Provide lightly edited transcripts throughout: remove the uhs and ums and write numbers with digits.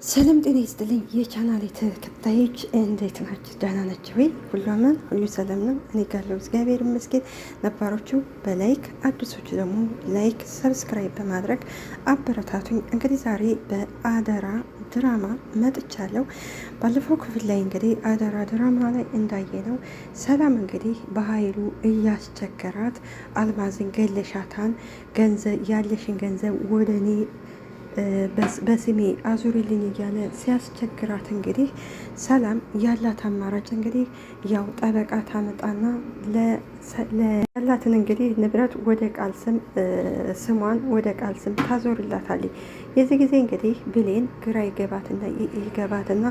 ሰላም ጤና ይስጥልኝ የቻናሌ ተከታዮች እንዴት ናችሁ? ደህና ናችሁ ወይ? ሁሉ ሰላም ነው? እኔ ጋለው እግዚአብሔር ይመስገን። ነባሮቹ በላይክ አዲሶቹ ደግሞ ላይክ ሰብስክራይብ በማድረግ አበረታቱኝ። እንግዲህ ዛሬ በአደራ ድራማ መጥቻለሁ። ባለፈው ክፍል ላይ እንግዲህ አደራ ድራማ ላይ እንዳየነው ሰላም እንግዲህ በኃይሉ እያስቸገራት አልማዝን ገለሻታን፣ ገንዘብ ያለሽን ገንዘብ ወደ እኔ በስሜ አዙሪልኝ እያለ ሲያስቸግራት እንግዲህ ሰላም ያላት አማራጭ እንግዲህ ያው ጠበቃ ታመጣና ያላትን እንግዲህ ንብረት ወደ ቃል ስም ስሟን ወደ ቃል ስም ታዞርላታለች። የዚህ ጊዜ እንግዲህ ብሌን ግራ ይገባትና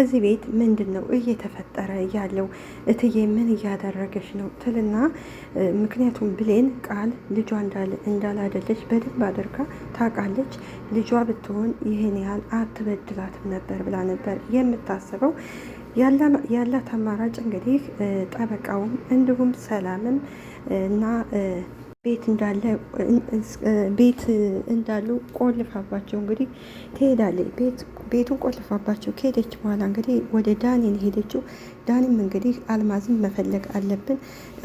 እዚህ ቤት ምንድን ነው እየተፈጠረ ያለው? እትዬ ምን እያደረገች ነው ትልና ምክንያቱም ብሌን ቃል ልጇ እንዳላደለች በደንብ አድርጋ ታውቃለች። ልጇ ብትሆን ይህን ያህል አትበድላትም ነበር ብላ ነበር የምታስበው። ያላት አማራጭ እንግዲህ ጠበቃውም እንዲሁም ሰላምም እና ቤት እንዳሉ ቆልፋባቸው እንግዲህ ትሄዳለች። ቤቱን ቆልፋባቸው ከሄደች በኋላ እንግዲህ ወደ ዳኒን ሄደችው። ዳኒም እንግዲህ አልማዝን መፈለግ አለብን፣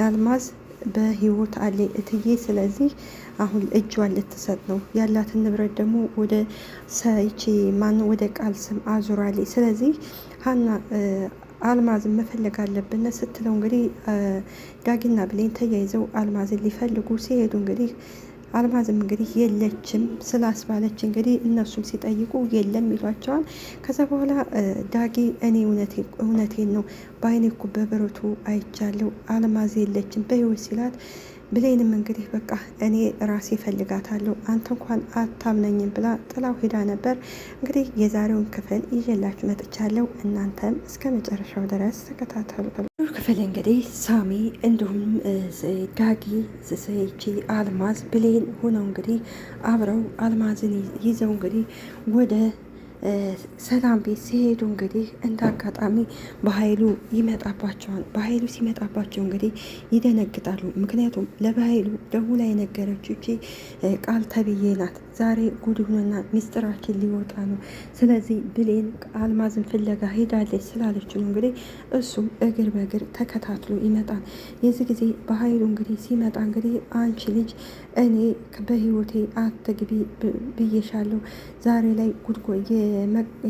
አልማዝ በህይወት አለ እትዬ፣ ስለዚህ አሁን እጇን ልትሰጥ ነው፣ ያላትን ንብረት ደግሞ ወደ ወደ ቃል ስም አዙራለች። ስለዚህ ሀና አልማዝን መፈለግ አለብን ስትለው እንግዲህ ዳጊና ብሌን ተያይዘው አልማዝን ሊፈልጉ ሲሄዱ እንግዲህ አልማዝም እንግዲህ የለችም ስላስባለች እንግዲህ እነሱም ሲጠይቁ የለም ይሏቸዋል። ከዛ በኋላ ዳጊ እኔ እውነቴን ነው በአይኔ እኮ በብረቱ አይቻለሁ አልማዝ የለችም በህይወት ሲላት ብሌንም እንግዲህ በቃ እኔ ራሴ ፈልጋታለሁ አንተ እንኳን አታምነኝም ብላ ጥላው ሄዳ ነበር። እንግዲህ የዛሬውን ክፍል ይዤላችሁ መጥቻለሁ። እናንተም እስከ መጨረሻው ድረስ ተከታተሉ። ክፍል እንግዲህ ሳሚ እንዲሁም ዳጊ አልማዝ ብሌን ሆነው እንግዲህ አብረው አልማዝን ይዘው እንግዲህ ወደ ሰላም ቤት ሲሄዱ እንግዲህ እንደ አጋጣሚ በኃይሉ ይመጣባቸዋል። በኃይሉ ሲመጣባቸው እንግዲህ ይደነግጣሉ። ምክንያቱም ለበኃይሉ ደውላ የነገረችው እቺ ቃል ተብዬ ናት። ዛሬ ጉድሁንና ሚስጥራችን ሊወጣ ነው፣ ስለዚህ ብሌን አልማዝን ፍለጋ ሄዳለች ስላለችው ነው እንግዲህ እሱም እግር በእግር ተከታትሎ ይመጣል። የዚህ ጊዜ በኃይሉ እንግዲህ ሲመጣ እንግዲህ አንቺ ልጅ እኔ በህይወቴ አትግቢ ብዬሻለሁ፣ ዛሬ ላይ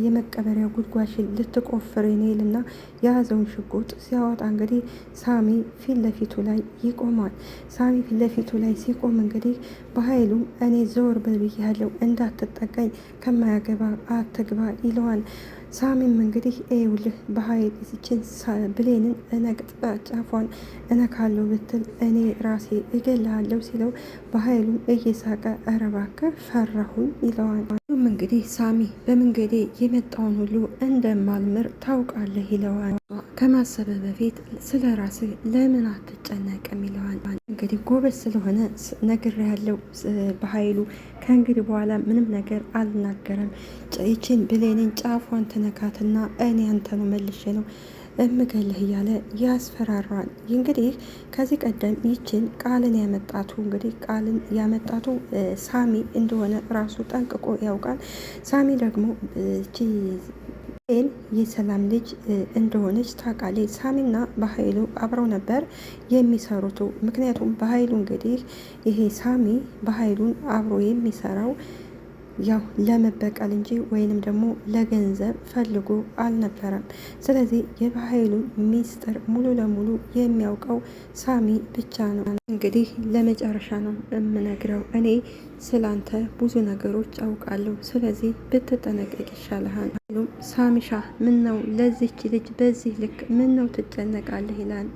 የመቀበሪያ ጉድጓሽን ልትቆፍር ኔልና የያዘውን ሽጉጥ ሲያወጣ እንግዲህ ሳሚ ፊት ለፊቱ ላይ ይቆማል። ሳሚ ፊት ለፊቱ ላይ ሲቆም እንግዲህ በኃይሉ እኔ ዘወር በል ብያለሁ፣ እንዳትጠጋኝ፣ ከማያገባ አትግባ ይለዋል። ሳሚም እንግዲህ ይኸውልህ በኃይል ይችን ብሌንን ጫፏን እነካለሁ ብትል እኔ ራሴ እገልሃለሁ ሲለው በኃይሉም እየሳቀ ኧረ እባክህ ፈራሁኝ ይለዋል። እንግዲህ ሳሚ በመንገዴ የመጣውን ሁሉ እንደማልምር ታውቃለህ ይለዋል። ከማሰበ በፊት ስለ ራስህ ለምን አትጨነቅም ይለዋል። እንግዲህ ጎበዝ ስለሆነ ነግሬያለሁ በኃይሉ ከእንግዲህ በኋላ ምንም ነገር አልናገረም። ይችን ብሌንን ጫፏን ትነካትና እኔ አንተኑ መልሼ ነው እምገልህ እያለ ያስፈራራል። እንግዲህ ከዚህ ቀደም ይችን ቃልን ያመጣቱ ሳሚ እንደሆነ ራሱ ጠንቅቆ ያውቃል። ሳሚ ደግሞ የሰላም ልጅ እንደሆነች ታውቃለች። ሳሚና በኃይሉ አብረው ነበር የሚሰሩት። ምክንያቱም በኃይሉ እንግዲህ ይሄ ሳሚ በኃይሉን አብሮ የሚሰራው ያው ለመበቀል እንጂ ወይንም ደግሞ ለገንዘብ ፈልጎ አልነበረም። ስለዚህ የበኃይሉን ሚስጥር ሙሉ ለሙሉ የሚያውቀው ሳሚ ብቻ ነው። እንግዲህ ለመጨረሻ ነው የምነግረው፣ እኔ ስላንተ ብዙ ነገሮች አውቃለሁ፣ ስለዚህ ብትጠነቀቅ ይሻልሃል። ሳሚሻ ምን ነው ለዚች ልጅ በዚህ ልክ ምን ነው ትጨነቃለህ ይላል።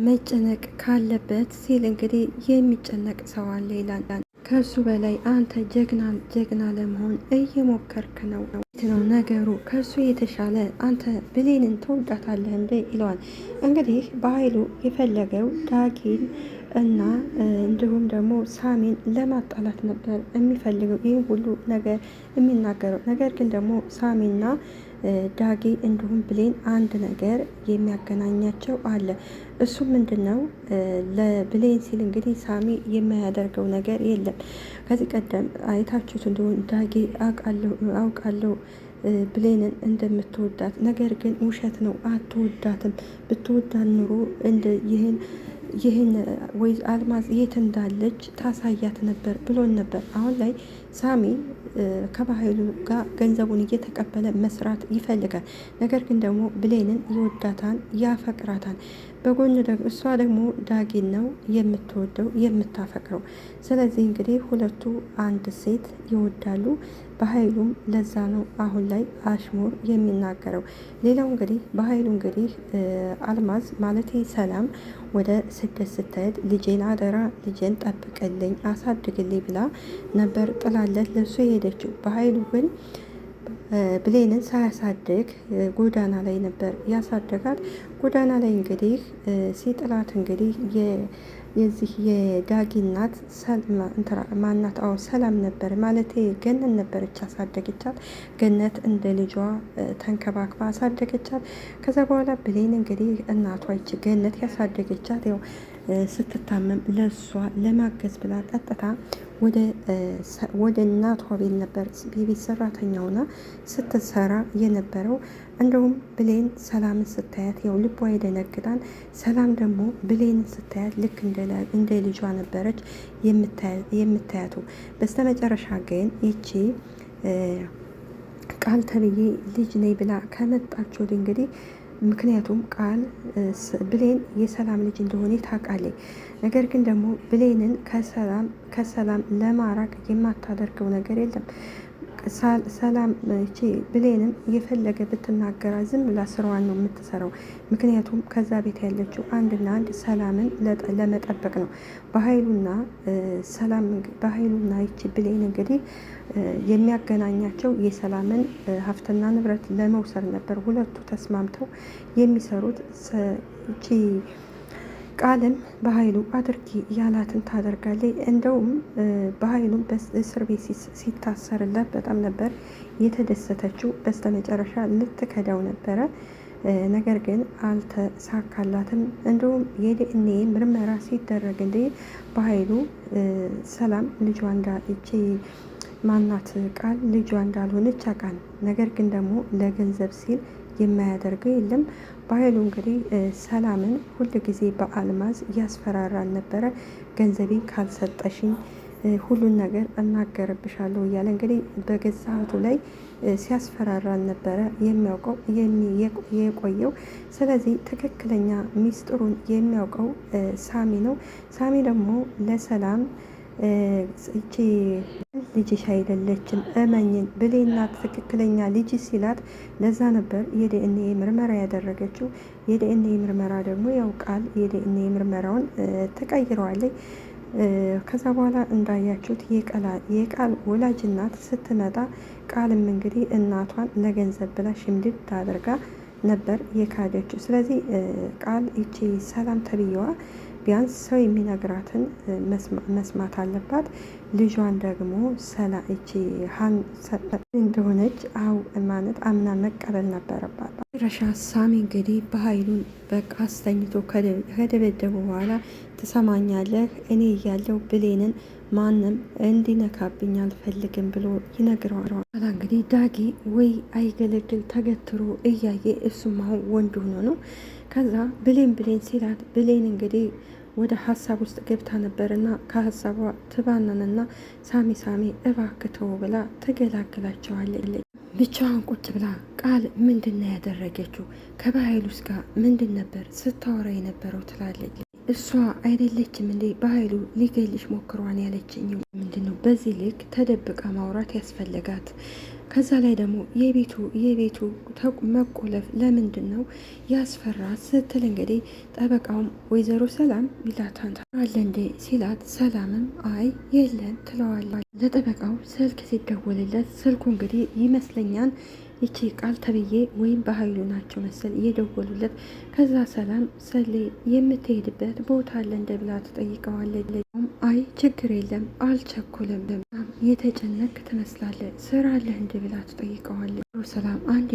መጨነቅ ካለበት ሲል እንግዲህ የሚጨነቅ ሰው አለ ይላል። ከሱ በላይ አንተ ጀግና ለመሆን እየሞከርክ ነው ነገሩ። ከሱ የተሻለ አንተ ብሌንን ትወዳታለህ እንደ ይለዋል። እንግዲህ በኃይሉ የፈለገው ዳጊን እና እንዲሁም ደግሞ ሳሚን ለማጣላት ነበር የሚፈልገው ይህ ሁሉ ነገር የሚናገረው። ነገር ግን ደግሞ ሳሚና ዳጊ እንዲሁም ብሌን አንድ ነገር የሚያገናኛቸው አለ። እሱ ምንድን ነው? ለብሌን ሲል እንግዲህ ሳሚ የማያደርገው ነገር የለም። ከዚህ ቀደም አይታችሁት እንደሆን ዳጊ አውቃለሁ ብሌንን እንደምትወዳት፣ ነገር ግን ውሸት ነው፣ አትወዳትም። ብትወዳት ኑሮ እንደ ይህን ወይ አልማዝ የት እንዳለች ታሳያት ነበር ብሎን ነበር። አሁን ላይ ሳሚ ከባህሉ ጋር ገንዘቡን እየተቀበለ መስራት ይፈልጋል። ነገር ግን ደግሞ ብሌንን ይወዳታን፣ ያፈቅራታን። በጎን ደግሞ እሷ ደግሞ ዳጊን ነው የምትወደው የምታፈቅረው። ስለዚህ እንግዲህ ሁለቱ አንድ ሴት ይወዳሉ። በኃይሉም ለዛ ነው አሁን ላይ አሽሙር የሚናገረው። ሌላው እንግዲህ በኃይሉ እንግዲህ አልማዝ ማለት ሰላም ወደ ስደት ስትሄድ ልጄን አደራ ልጄን ጠብቅልኝ አሳድግልኝ ብላ ነበር ጥላለት ለሱ የሄደችው። በኃይሉ ግን ብሌንን ሳያሳድግ ጎዳና ላይ ነበር ያሳደጋት። ጎዳና ላይ እንግዲህ ሲጥላት እንግዲህ የዚህ የዳጊ እናት ማናት? አዎ ሰላም ነበር ማለት ገነት ነበረች ያሳደገቻት። ገነት እንደ ልጇ ተንከባክባ አሳደገቻት። ከዛ በኋላ ብሌን እንግዲህ እናቷ ይች ገነት ያሳደገቻት ያው ስትታመም ለሷ ለማገዝ ብላ ቀጥታ ወደ እናቷ ቤት ነበር የቤት ሰራተኛ ሆና ስትሰራ የነበረው። እንደውም ብሌን ሰላምን ስታያት ያው ልቧ ይደነግጣል። ሰላም ደግሞ ብሌንን ስታያት ልክ እንደ ልጇ ነበረች የምታያቱ። በስተመጨረሻ ግን ይቺ ቃል ተብዬ ልጅ ነኝ ብላ ከመጣች ወዲህ እንግዲህ ምክንያቱም ቃል ብሌን የሰላም ልጅ እንደሆነ ታውቃለች። ነገር ግን ደግሞ ብሌንን ከሰላም ለማራቅ የማታደርገው ነገር የለም። ሰላም እቺ ብሌንም እየፈለገ ብትናገራ ዝም ብላ ስራዋን ነው የምትሰራው። ምክንያቱም ከዛ ቤት ያለችው አንድና አንድ ሰላምን ለመጠበቅ ነው። በኃይሉና ይቺ ብሌን እንግዲህ የሚያገናኛቸው የሰላምን ሀብትና ንብረት ለመውሰድ ነበር ሁለቱ ተስማምተው የሚሰሩት። እቺ ቃልም በኃይሉ አድርጊ ያላትን ታደርጋለች። እንደውም በኃይሉም በእስር ቤት ሲታሰርላት በጣም ነበር የተደሰተችው። በስተመጨረሻ ልትከዳው ነበረ፣ ነገር ግን አልተሳካላትም። እንደውም የዲኤንኤ ምርመራ ሲደረግ እንደ በኃይሉ ሰላም ልጇ እቺ ማናት ቃል ልጇ እንዳልሆነች ያውቃል። ነገር ግን ደግሞ ለገንዘብ ሲል የማያደርገው የለም። በኃይሉ እንግዲህ ሰላምን ሁል ጊዜ በአልማዝ እያስፈራራን ነበረ። ገንዘቤን ካልሰጠሽኝ ሁሉን ነገር እናገርብሻለሁ እያለ እንግዲህ በገዛ እህቱ ላይ ሲያስፈራራን ነበረ የሚያውቀው የቆየው። ስለዚህ ትክክለኛ ሚስጥሩን የሚያውቀው ሳሚ ነው። ሳሚ ደግሞ ለሰላም እቺ ልጅሽ አይደለችም እመኝን ብሌና ትክክለኛ ልጅ ሲላት ለዛ ነበር የዲኤንኤ ምርመራ ያደረገችው። የዲኤንኤ ምርመራ ደግሞ ያው ቃል የዲኤንኤ ምርመራውን ትቀይረዋለች። ከዛ በኋላ እንዳያችሁት የቃል ወላጅ እናት ስትመጣ ቃልም እንግዲህ እናቷን ለገንዘብ ብላ ሽምድድ አድርጋ ነበር የካደችው። ስለዚህ ቃል ይቺ ሰላም ተብዬዋ ቢያንስ ሰው የሚነግራትን መስማት አለባት። ልጇን ደግሞ እቺ እንደሆነች ማለት አምና መቀበል ነበረባት። ረሻ ሳሚ እንግዲህ በኃይሉን በቃ አስተኝቶ ከደበደቡ በኋላ ትሰማኛለህ፣ እኔ እያለው ብሌንን ማንም እንዲነካብኝ አልፈልግም ብሎ ይነግረዋል። ኋላ እንግዲህ ዳጊ ወይ አይገለግል ተገትሮ እያየ እሱም አሁን ወንድ ሆኖ ነው። ከዛ ብሌን ሲላት ብሌን እንግዲህ ወደ ሀሳብ ውስጥ ገብታ ነበርና ከሀሳቧ ትባናንና ሳሚ እባክተው ብላ ትገላግላቸዋለች። ብቻዋን ቁጭ ብላ ቃል ምንድን ነው ያደረገችው? ከባህሉስ ጋር ምንድን ነበር ስታወራ የነበረው ትላለች። እሷ አይደለችም እንዴ በኃይሉ ሊገልሽ ሞክሯን ያለችኝ? ምንድን ነው በዚህ ልክ ተደብቃ ማውራት ያስፈለጋት? ከዛ ላይ ደግሞ የቤቱ መቆለፍ ለምንድን ነው ያስፈራ ስትል እንግዲህ ጠበቃውም ወይዘሮ ሰላም ይላታል አለ እንዴ ሲላት፣ ሰላምም አይ የለን ትለዋለች። ለጠበቃው ስልክ ሲደወልለት ስልኩ እንግዲህ ይመስለኛል ይቺ ቃል ተብዬ ወይም በኃይሉ ናቸው መሰል እየደወሉለት። ከዛ ሰላም ሰሌ የምትሄድበት ቦታ አለ እንደ ብላ ትጠይቀዋለች። አይ ችግር የለም አልቸኩልም፣ የተጨነቅ ትመስላለ ስራ አለህ እንደ ብላ ትጠይቀዋለች። ሰላም አንድ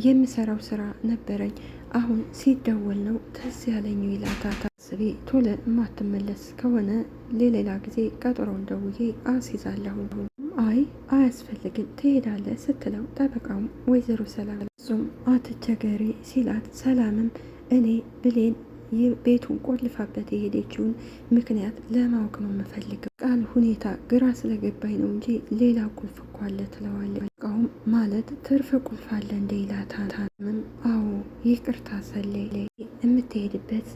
የምሰራው ስራ ነበረኝ አሁን ሲደወል ነው ትዝ ያለኝ ይላታታ። ስቤ ቶሎ የማትመለስ ከሆነ ለሌላ ጊዜ ቀጠሮን ደውዬ አስይዛለሁ። አይ አያስፈልግም ትሄዳለህ ስትለው ጠበቃውም ወይዘሮ ሰላም እሱም አትቸገሪ ሲላት ሰላምም እኔ ብሌን ቤቱን ቆልፋበት የሄደችውን ምክንያት ለማወቅ ነው የምፈልገው። ቃል ሁኔታ ግራ ስለገባኝ ነው እንጂ ሌላ ቁልፍ እኮ አለ ትለዋለች። ቃውም ማለት ትርፍ ቁልፍ አለ እንደ ይላታታምም አዎ ይቅርታ ሰሌ የምትሄድበት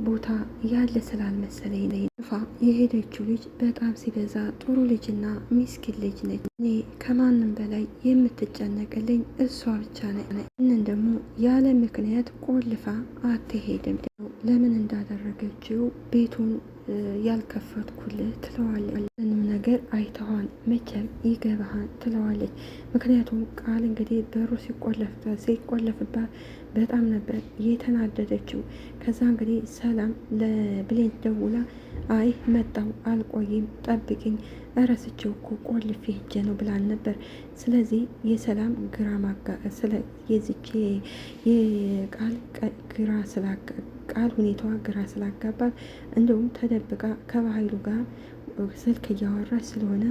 ቦታ ያለ ስላልመሰለኝ ፋ የሄደችው ልጅ በጣም ሲበዛ ጥሩ ልጅና ሚስኪን ልጅ ነች። እኔ ከማንም በላይ የምትጨነቅልኝ እሷ ብቻ ነች። እንን ደግሞ ያለ ምክንያት ቆልፋ አትሄድም። ለምን እንዳደረገችው ቤቱን ያልከፈትኩልህ ትለዋለች። ምንም ነገር አይተዋን መቼም ይገባሃል ትለዋለች። ምክንያቱም ቃል እንግዲህ በሩ ሲቆለፍባት በጣም ነበር የተናደደችው። ከዛ እንግዲህ ሰላም ለብሌን ደውላ አይ መጣው አልቆይም ጠብቅኝ እረስቸው እኮ ቆልፌ ሄጄ ነው ብላን ነበር። ስለዚህ የሰላም ግራ የዚች የቃል ግራ ቃል ሁኔታዋ ግራ ስላጋባት እንዲሁም ተደብቃ ከባህሉ ጋር ስልክ እያወራች ስለሆነ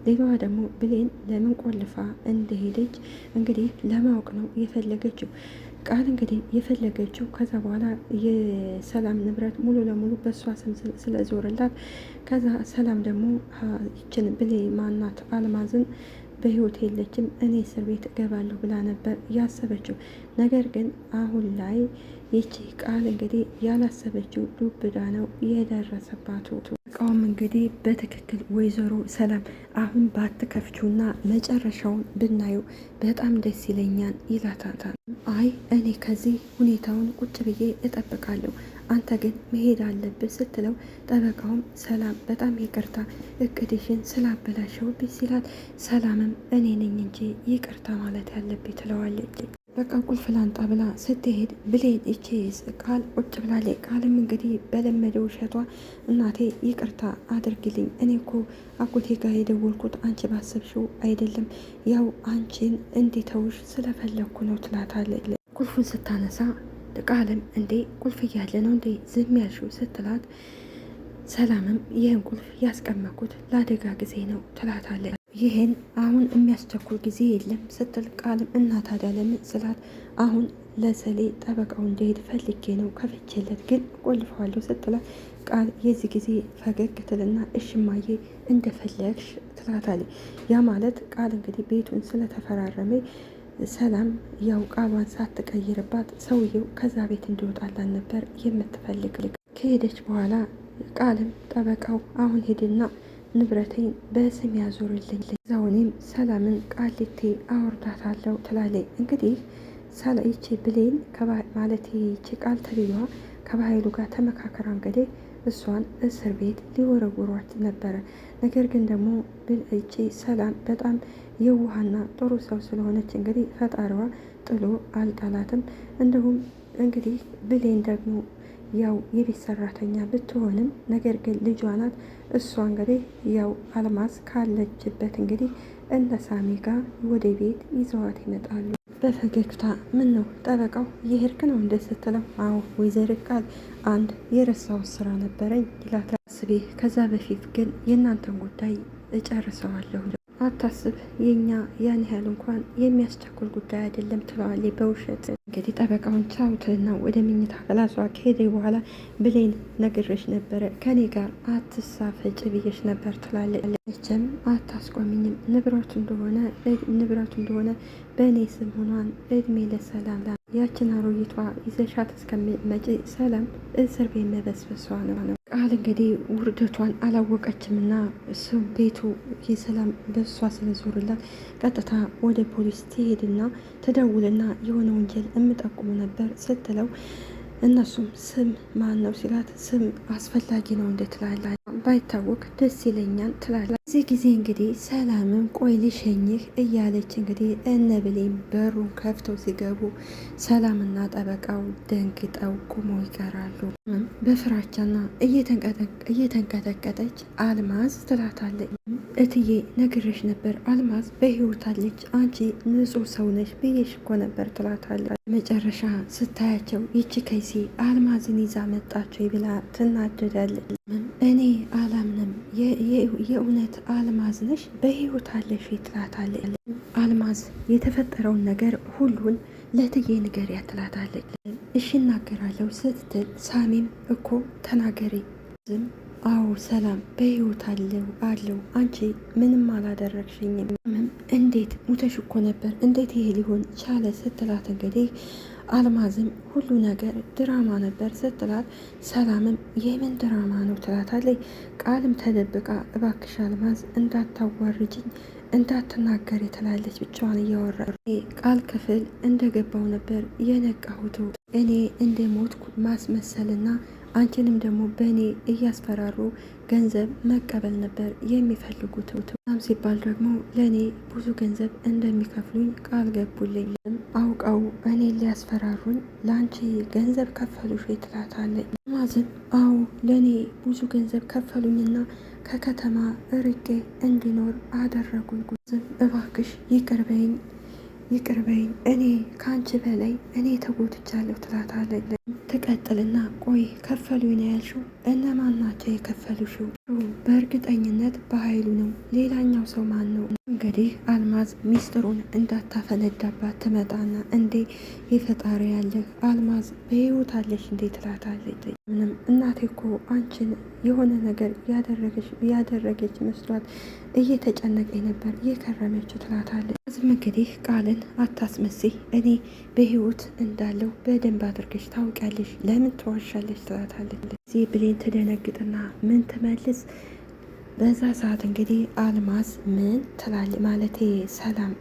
ሌላዋ ደግሞ ብሌን ለምን ቆልፋ እንደሄደች እንግዲህ ለማወቅ ነው የፈለገችው። ቃል እንግዲህ የፈለገችው ከዛ በኋላ የሰላም ንብረት ሙሉ ለሙሉ በእሷ ስም ስለዞረላት ከዛ ሰላም ደግሞ ይችን ብሌ ማናት አልማዝን በህይወት የለችም እኔ እስር ቤት እገባለሁ ብላ ነበር ያሰበችው። ነገር ግን አሁን ላይ ይቺ ቃል እንግዲህ ያላሰበችው ዱብዳ ነው የደረሰባት። እቃውም እንግዲህ በትክክል ወይዘሮ ሰላም አሁን ባትከፍቹና መጨረሻውን ብናየው በጣም ደስ ይለኛል ይላታታል። አይ እኔ ከዚህ ሁኔታውን ቁጭ ብዬ እጠብቃለሁ አንተ ግን መሄድ አለብህ ስትለው ጠበቃውም ሰላም በጣም ይቅርታ እቅድሽን ስላበላሸውብኝ ሲላት ሰላምም እኔ ነኝ እንጂ ይቅርታ ማለት ያለብኝ ትለዋለች። በቃ ቁልፍ ላንጣ ብላ ስትሄድ ብሌን ይቼ ቃል ቁጭ ብላለች። ቃልም እንግዲህ በለመደው ውሸቷ እናቴ ይቅርታ አድርግልኝ እኔ እኮ አጎቴ ጋር የደወልኩት አንቺ ባሰብሽው አይደለም ያው አንቺን እንዲተውሽ ስለፈለግኩ ነው ትላታለች። ቁልፉን ስታነሳ ቃልም እንዴ ቁልፍ እያለ ነው እንዴ ዝም ያልሽው ስትላት ሰላምም ይህን ቁልፍ ያስቀመጥኩት ለአደጋ ጊዜ ነው ትላታለች። ይህን አሁን የሚያስቸኩል ጊዜ የለም ስትል ቃልም እና ታዲያ ለምን ስላት አሁን ለሰሌ ጠበቃው እንደሄድ ፈልጌ ነው ከፍቼለት ግን ቆልፈዋለሁ ስትላት ቃል የዚህ ጊዜ ፈገግ ትልና እሽማዬ እንደፈለግሽ ትላታለች። ያ ማለት ቃል እንግዲህ ቤቱን ስለተፈራረመ ሰላም ያው ቃሏን ሳትቀይርባት ሰውየው ከዛ ቤት እንዲወጣላን ነበር የምትፈልግ። ከሄደች በኋላ ቃልም ጠበቃው አሁን ሄድና ንብረቴን በስም ያዞርልኝ ዛውኔም ሰላምን ቃሊቴ አወርዳታለሁ ትላለች። እንግዲህ ይቺ ብሌን ማለት ይቺ ቃል ተብዬዋ ከባህሉ ጋር ተመካከራ እንግዲህ እሷን እስር ቤት ሊወረውሯት ነበረ። ነገር ግን ደግሞ ይቺ ሰላም በጣም የዋህና ጥሩ ሰው ስለሆነች እንግዲህ ፈጣሪዋ ጥሎ አልጣላትም። እንዲሁም እንግዲህ ብሌን ደግሞ ያው የቤት ሰራተኛ ብትሆንም ነገር ግን ልጇ ናት። እሷ እንግዲህ ያው አልማዝ ካለችበት እንግዲህ እነ ሳሚ ጋር ወደ ቤት ይዘዋት ይመጣሉ። በፈገግታ ምን ነው ጠበቃው እየሄድክ ነው እንደ ስትለው አዎ ወይዘሮ ቃል አንድ የረሳሁት ስራ ነበረኝ ይላታል። አስቤ ከዛ በፊት ግን የእናንተን ጉዳይ እጨርሰዋለሁ አታስብ የኛ ያን ያህል እንኳን የሚያስቸኩል ጉዳይ አይደለም ትለዋለች በውሸት። እንግዲህ ጠበቃውን ቻውትና ወደ መኝታ ክላሷ ከሄደ በኋላ ብሌን ነግሬሽ ነበረ ከኔ ጋር አትሳፈጭ ብዬሽ ነበር ትላለች። መቼም አታስቆሚኝም ንብረቱ እንደሆነ በእኔ ስም ሆኗን እድሜ ለሰላም ያችን አሮጊቷ ይዘሻት እስከመጪ ሰላም እስር ቤት መበስበሷ ነው። ቃል እንግዲህ ውርደቷን አላወቀችምና እሱም ቤቱ የሰላም በሷ ስለዞርላት ቀጥታ ወደ ፖሊስ ትሄድና ትደውልና የሆነ ወንጀል የምጠቁሙ ነበር ስትለው እነሱም ስም ማን ነው ሲላት ስም አስፈላጊ ነው እንደ ትላላ ባይታወቅ ደስ ይለኛል ትላላ። እዚህ ጊዜ እንግዲህ ሰላምም ቆይ ልሸኝህ እያለች እንግዲህ እነ ብሌን በሩን ከፍተው ሲገቡ ሰላምና ጠበቃው ደንግጠው ቁመው ይቀራሉ። በፍራቻና እየተንቀጠቀጠች አልማዝ ትላታለች። እትዬ ነግሬሽ ነበር አልማዝ በህይወት አለች አንቺ ንጹህ ሰው ነሽ ብዬሽ እኮ ነበር ትላታለች። መጨረሻ ስታያቸው ይቺ ከይሲ አልማዝን ይዛ መጣቸው ብላ ትናደዳለች። እኔ አላምንም፣ የእውነት አልማዝ ነሽ በህይወት አለሽ ትላታለች። አልማዝ የተፈጠረውን ነገር ሁሉን ለእትዬ ንገሪያት ትላታለች። እሺ እናገራለሁ ስትል ሳሚም እኮ ተናገሪ። ዝም አዎ ሰላም በህይወት አለው አንቺ ምንም አላደረግሽኝም። እንዴት ሙተሽ እኮ ነበር እንዴት ይሄ ሊሆን ቻለ ስትላት እንግዲህ አልማዝም ሁሉ ነገር ድራማ ነበር ስትላት፣ ሰላምም የምን ድራማ ነው ትላታለች። ቃልም ተደብቃ እባክሽ አልማዝ እንዳታዋርጅኝ እንዳትናገር ትላለች። ብቻዋን እያወራ ቃል ክፍል እንደገባው ነበር የነቃሁት እኔ እንደ ሞትኩ ማስመሰልና አንቺንም ደግሞ በእኔ እያስፈራሩ ገንዘብ መቀበል ነበር የሚፈልጉት። ናም ሲባል ደግሞ ለእኔ ብዙ ገንዘብ እንደሚከፍሉኝ ቃል ገቡልኝ። አውቀው እኔ ሊያስፈራሩኝ ለአንቺ ገንዘብ ከፈሉሽ ትላታለች። ማዝም አዎ ለእኔ ብዙ ገንዘብ ከፈሉኝና ከከተማ ርቄ እንዲኖር አደረጉኝ። እባክሽ ይቅርበኝ እኔ ከአንቺ በላይ እኔ ተጎድቻለሁ ትላታለች። ትቀጥልና ቆይ ከፈሉኝ ነው ያልሽው? እነማን ናቸው የከፈሉሽው? በእርግጠኝነት በኃይሉ ነው። ሌላኛው ሰው ማን ነው? እንግዲህ አልማዝ ሚስጥሩን እንዳታፈነዳባት ትመጣና እንዴ የፈጣሪ ያለህ አልማዝ በህይወት አለሽ እንዴ ትላታለች። ምንም እናቴ እኮ አንቺን የሆነ ነገር ያደረገች መስሏት እየተጨነቀኝ ነበር የከረመችው ትላታለች። ዝም እንግዲህ ቃልን አታስመስይ፣ እኔ በህይወት እንዳለው በደንብ አድርገሽ ታውቂያለሽ፣ ለምን ትዋሻለሽ ትላታለች። እዚህ ብሌን ትደነግጥና ምን ትመልስ? በዛ ሰዓት እንግዲህ አልማዝ ምን ትላለች ማለቴ ሰላም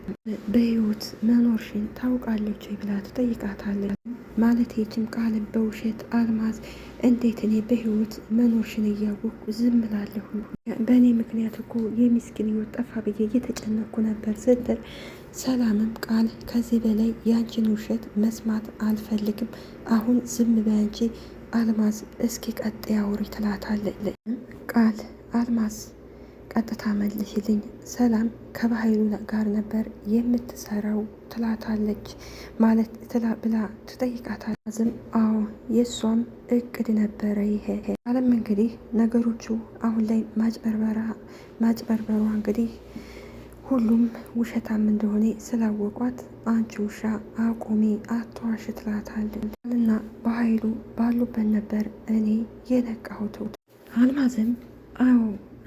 በህይወት መኖርሽን ታውቃለች ብላ ትጠይቃታለች። ማለት ይችም ቃልን በውሸት አልማዝ እንዴት እኔ በህይወት መኖርሽን እያወቅኩ ዝም እላለሁ? በእኔ ምክንያት እኮ የሚስኪን ህይወት ጠፋ ብዬ እየተጨነኩ ነበር ስትል፣ ሰላምም ቃል ከዚህ በላይ ያንቺን ውሸት መስማት አልፈልግም፣ አሁን ዝም በያንቺ አልማዝ እስኪ ቀጥ ያውሪ ትላታለች። ቃል አልማዝ ቀጥታ መልሽልኝ፣ ሰላም ከባህሉ ጋር ነበር የምትሰራው ትላታለች ማለት ብላ ትጠይቃታለች። ዝም አዎ የእሷም እቅድ ነበረ ይሄ። አለም እንግዲህ ነገሮቹ አሁን ላይ ማጭበርበሯ እንግዲህ ሁሉም ውሸታም እንደሆነ ስላወቋት አንቺ ውሻ አቁሚ አትዋሽ ትላታለች። እና በኃይሉ ባሉበት ነበር እኔ የነቃሁት። አልማዝም አዎ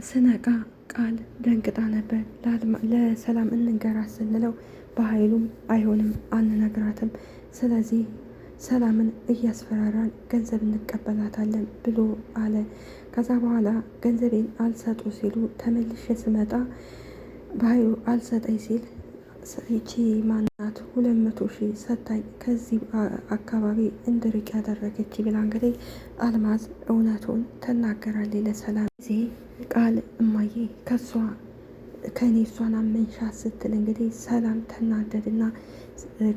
ስነቃ ቃል ደንግጣ ነበር። ለሰላም እንንገራት ስንለው በኃይሉም አይሆንም አንነግራትም፣ ስለዚህ ሰላምን እያስፈራራን ገንዘብ እንቀበላታለን ብሎ አለ። ከዛ በኋላ ገንዘቤን አልሰጡ ሲሉ ተመልሼ ስመጣ በኃይሉ አልሰጠኝ ሲል ይቺ ማናት 200,000 ሰታኝ ከዚህ አካባቢ እንድርቅ ያደረገች ብላ እንግዲህ አልማዝ እውነቱን ትናገራለች ለሰላም። ጊዜ ቃል እማዬ ከኔ እሷን አመንሻት ስትል እንግዲህ ሰላም ተናደድና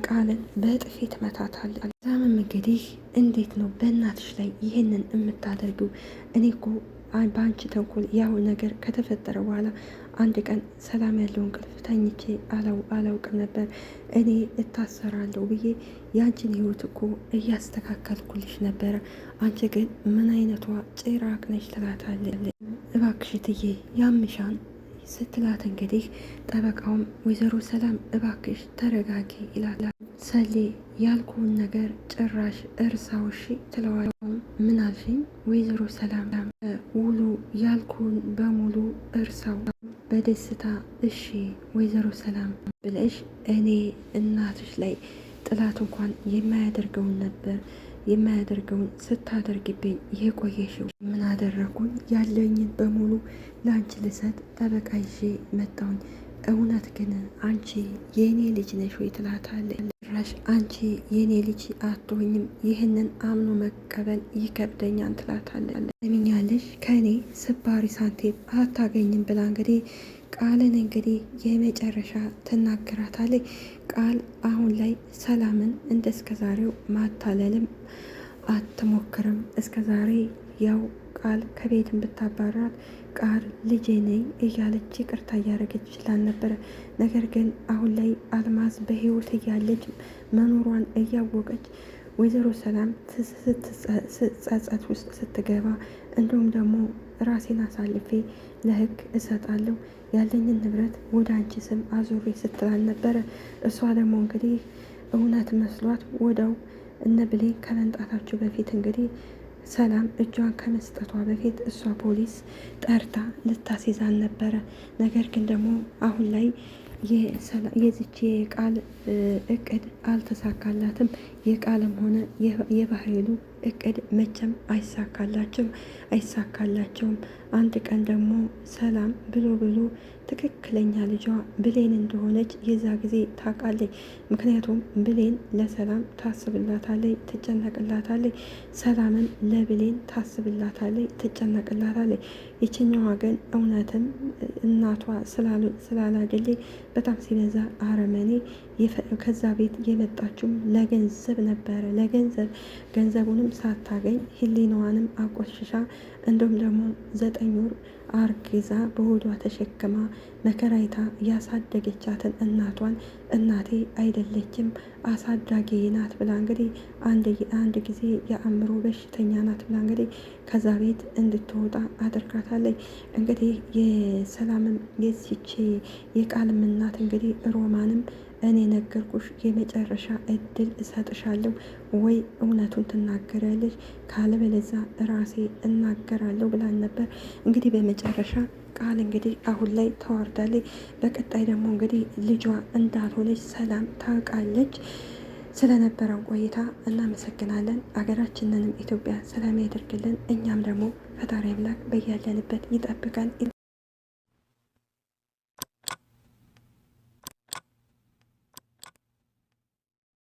ቃልን በጥፊ ትመታታለች። ሰላምም እንግዲህ እንዴት ነው በእናትሽ ላይ ይህንን የምታደርጊው? እኔ እኮ በአንቺ ተንኮል ያው ነገር ከተፈጠረ በኋላ አንድ ቀን ሰላም ያለው እንቅልፍ ተኝቼ አላውቅም ነበር። እኔ እታሰራለሁ ብዬ ያንቺን ህይወት እኮ እያስተካከልኩልሽ ነበረ። አንቺ ግን ምን አይነቷ ጭራቅ ነች ትላታለች። እባክሽ እትዬ ያምሻን ስትላት እንግዲህ ጠበቃውም ወይዘሮ ሰላም እባክሽ ተረጋጊ ይላል። ሰሌ ያልኩውን ነገር ጭራሽ እርሳውሺ ትለዋለች። ምን አልሽኝ ወይዘሮ ሰላም? ውሉ ያልኩውን በሙሉ እርሳው በደስታ እሺ ወይዘሮ ሰላም ብለሽ እኔ እናትሽ ላይ ጥላት እንኳን የማያደርገውን ስታደርግብኝ የቆየሽው ምን አደረጉኝ? ያለኝን በሙሉ ለአንቺ ልሰጥ ጠበቃ ይዤ መጣሁኝ። እውነት ግን አንቺ የእኔ ልጅ ነሽ ወይ ትላታለች። ጭራሽ አንቺ የእኔ ልጅ አትሆኝም፣ ይህንን አምኖ መቀበል ይከብደኛል ትላታለች። ለምኛለሽ ከእኔ ስባሪ ሳንቲም አታገኝም ብላ እንግዲህ ቃልን እንግዲህ የመጨረሻ ትናገራታለች። ቃል አሁን ላይ ሰላምን እንደ እስከዛሬው ማታለልም አትሞክርም። እስከዛሬ ያው ቃል ከቤትን ብታባራት ቃል ልጄ ነኝ እያለች ይቅርታ እያደረገች ይችላል ነበረ። ነገር ግን አሁን ላይ አልማዝ በህይወት እያለች መኖሯን እያወቀች ወይዘሮ ሰላም ስትጸጸት ውስጥ ስትገባ እንዲሁም ደግሞ ራሴን አሳልፌ ለህግ እሰጣለሁ ያለኝን ንብረት ወደ አንቺ ስም አዙሬ ስትላል ነበረ። እሷ ደግሞ እንግዲህ እውነት መስሏት ወደው እነ ብሌን ከመምጣታቸው በፊት እንግዲህ ሰላም እጇን ከመስጠቷ በፊት እሷ ፖሊስ ጠርታ ልታስይዛን ነበረ። ነገር ግን ደግሞ አሁን ላይ የዚች የቃል እቅድ አልተሳካላትም። የቃልም ሆነ የባህሉ እቅድ መቼም አይሳካላቸውም። አንድ ቀን ደግሞ ሰላም ብሎ ትክክለኛ ልጇ ብሌን እንደሆነች የዛ ጊዜ ታውቃለች። ምክንያቱም ብሌን ለሰላም ታስብላታለች፣ ትጨነቅላታለች። ሰላምም ለብሌን ታስብላታለች፣ ትጨነቅላታለች። ይችኛዋ ግን እውነትም እናቷ ስላላደለች በጣም ሲበዛ አረመኔ። ከዛ ቤት የመጣችውም ለገንዘብ ነበረ። ገንዘቡንም ሳታገኝ ህሊናዋንም አቆሽሻ እንዲሁም ደግሞ 9 ወር አርግዛ በሆዷ ተሸክማ መከራይታ ያሳደገቻትን እናቷን እናቴ አይደለችም አሳዳጊ ናት ብላ እንግዲህ አንድ ጊዜ የአእምሮ በሽተኛ ናት ብላ እንግዲህ ከዛ ቤት እንድትወጣ አድርጋታለች። እንግዲህ የሰላምም የዚች የቃልም እናት እንግዲህ ሮማንም እኔ ነገርኩሽ የመጨረሻ እድል እሰጥሻለሁ፣ ወይ እውነቱን ትናገራለች ካለበለዛ ራሴ እናገራለሁ ብላን ነበር። እንግዲህ በመጨረሻ ቃል እንግዲህ አሁን ላይ ተዋርዳለች። በቀጣይ ደግሞ እንግዲህ ልጇ እንዳልሆነች ሰላም ታውቃለች። ስለነበረን ቆይታ እናመሰግናለን። አገራችንንም ኢትዮጵያ ሰላም ያደርግልን። እኛም ደግሞ ፈጣሪ አምላክ በያለንበት ይጠብቀን።